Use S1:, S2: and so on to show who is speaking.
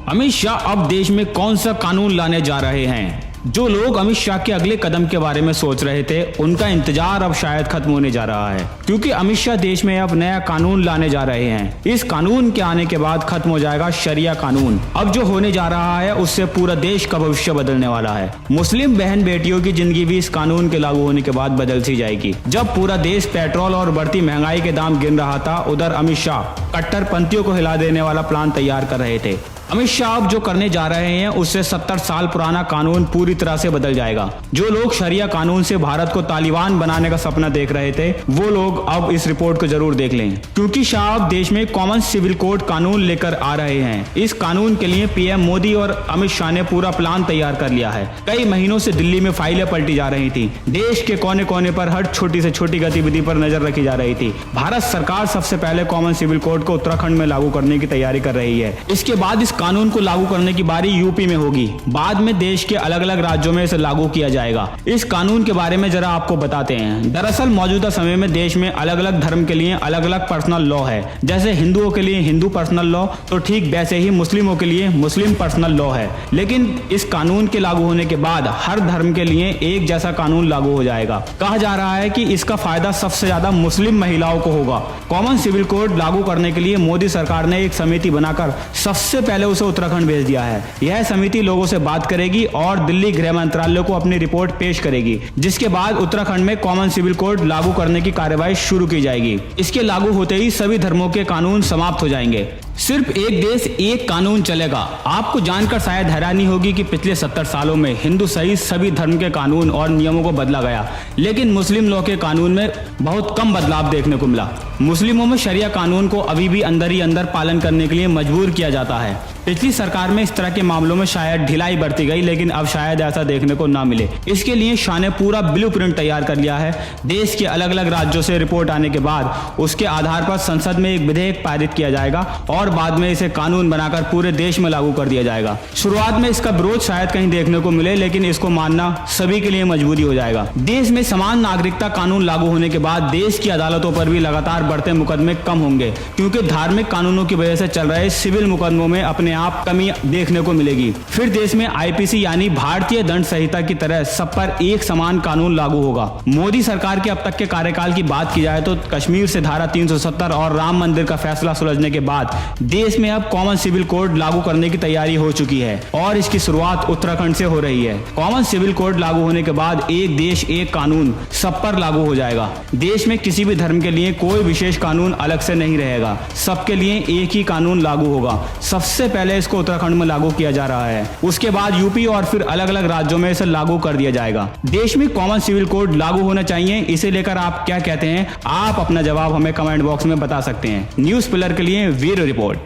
S1: अमित शाह अब देश में कौन सा कानून लाने जा रहे हैं? जो लोग अमित शाह के अगले कदम के बारे में सोच रहे थे, उनका इंतजार अब शायद खत्म होने जा रहा है, क्योंकि अमित शाह देश में अब नया कानून लाने जा रहे हैं। इस कानून के आने के बाद खत्म हो जाएगा शरिया कानून। अब जो होने जा रहा है उससे पूरा देश का भविष्य बदलने वाला है। मुस्लिम बहन बेटियों की जिंदगी भी इस कानून के लागू होने के बाद बदल सी जाएगी। जब पूरा देश पेट्रोल और बढ़ती महंगाई के दाम गिन रहा था, उधर अमित शाह कट्टरपंथियों को हिला देने वाला प्लान तैयार कर रहे थे। अमित शाह अब जो करने जा रहे हैं उससे 70 साल पुराना कानून पूरी तरह से बदल जाएगा। जो लोग शरिया कानून से भारत को तालिबान बनाने का सपना देख रहे थे, वो लोग अब इस रिपोर्ट को जरूर देख लें, क्योंकि शाह अब देश में कॉमन सिविल कोड कानून लेकर आ रहे हैं। इस कानून के लिए पीएम मोदी और अमित शाह ने पूरा प्लान तैयार कर लिया है। कई महीनों से दिल्ली में फाइलें पलटी जा रही थी। देश के कोने कोने पर हर छोटी से छोटी गतिविधि पर नजर रखी जा रही थी। भारत सरकार सबसे पहले कॉमन सिविल कोड को उत्तराखंड में लागू करने की तैयारी कर रही है। इसके बाद इस कानून को लागू करने की बारी यूपी में होगी। बाद में देश के अलग अलग राज्यों में इसे लागू किया जाएगा। इस कानून के बारे में जरा आपको बताते हैं। दरअसल मौजूदा समय में देश में अलग अलग धर्म के लिए अलग अलग पर्सनल लॉ है। जैसे हिंदुओं के लिए हिंदू पर्सनल लॉ, तो ठीक वैसे ही मुस्लिमों के लिए मुस्लिम पर्सनल लॉ है। लेकिन इस कानून के लागू होने के बाद हर धर्म के लिए एक जैसा कानून लागू हो जाएगा। कहा जा रहा है कि इसका फायदा सबसे ज्यादा मुस्लिम महिलाओं को होगा। कॉमन सिविल कोड लागू करने के लिए मोदी सरकार ने एक समिति बनाकर सबसे पहले उसे उत्तराखंड भेज दिया है। यह समिति लोगों से बात करेगी और दिल्ली गृह मंत्रालय को अपनी रिपोर्ट पेश करेगी, जिसके बाद उत्तराखंड में कॉमन सिविल कोड लागू करने की कार्यवाही शुरू की जाएगी। इसके लागू होते ही सभी धर्मों के कानून समाप्त हो जाएंगे। सिर्फ एक देश एक कानून चलेगा। आपको जानकर शायद हैरानी होगी कि पिछले 70 सालों में हिंदू सहित सभी धर्म के कानून और नियमों को बदला गया, लेकिन मुस्लिम लॉ के कानून में बहुत कम बदलाव देखने को मिला। मुस्लिमों में शरिया कानून को अभी भी अंदर ही अंदर पालन करने के लिए मजबूर किया जाता है। पिछली सरकार में इस तरह के मामलों में शायद ढिलाई बरती गई, लेकिन अब शायद ऐसा देखने को ना मिले। इसके लिए शाह ने पूरा ब्लूप्रिंट तैयार कर लिया है। देश के अलग अलग राज्यों से रिपोर्ट आने के बाद उसके आधार पर संसद में एक विधेयक पारित किया जाएगा और बाद में इसे कानून बनाकर पूरे देश में लागू कर दिया जाएगा। शुरुआत में इसका विरोध शायद कहीं देखने को मिले, लेकिन इसको मानना सभी के लिए मजबूरी हो जाएगा। देश में समान नागरिकता कानून लागू होने के बाद देश की अदालतों पर भी लगातार बढ़ते मुकदमे कम होंगे, क्योंकि धार्मिक कानूनों की वजह से चल रहे सिविल मुकदमों में अपने आप कमी देखने को मिलेगी। फिर देश में आईपीसी यानी भारतीय दंड संहिता की तरह सब पर एक समान कानून लागू होगा। मोदी सरकार के अब तक के कार्यकाल की बात की जाए तो कश्मीर से धारा 370 और राम मंदिर का फैसला सुलझने के बाद देश में अब कॉमन सिविल कोड लागू करने की तैयारी हो चुकी है और इसकी शुरुआत उत्तराखंड से हो रही है। कॉमन सिविल कोड लागू होने के बाद एक देश एक कानून सब पर लागू हो जाएगा। देश में किसी भी धर्म के लिए कोई विशेष कानून अलग से नहीं रहेगा। सबके लिए एक ही कानून लागू होगा। सबसे पहले इसको उत्तराखंड में लागू किया जा रहा है, उसके बाद यूपी और फिर अलग अलग राज्यों में इसे लागू कर दिया जाएगा। देश में कॉमन सिविल कोड लागू होना चाहिए, इसे लेकर आप क्या कहते हैं? आप अपना जवाब हमें कमेंट बॉक्स में बता सकते हैं। न्यूज़ पिलर के लिए ब्यूरो रिपोर्ट।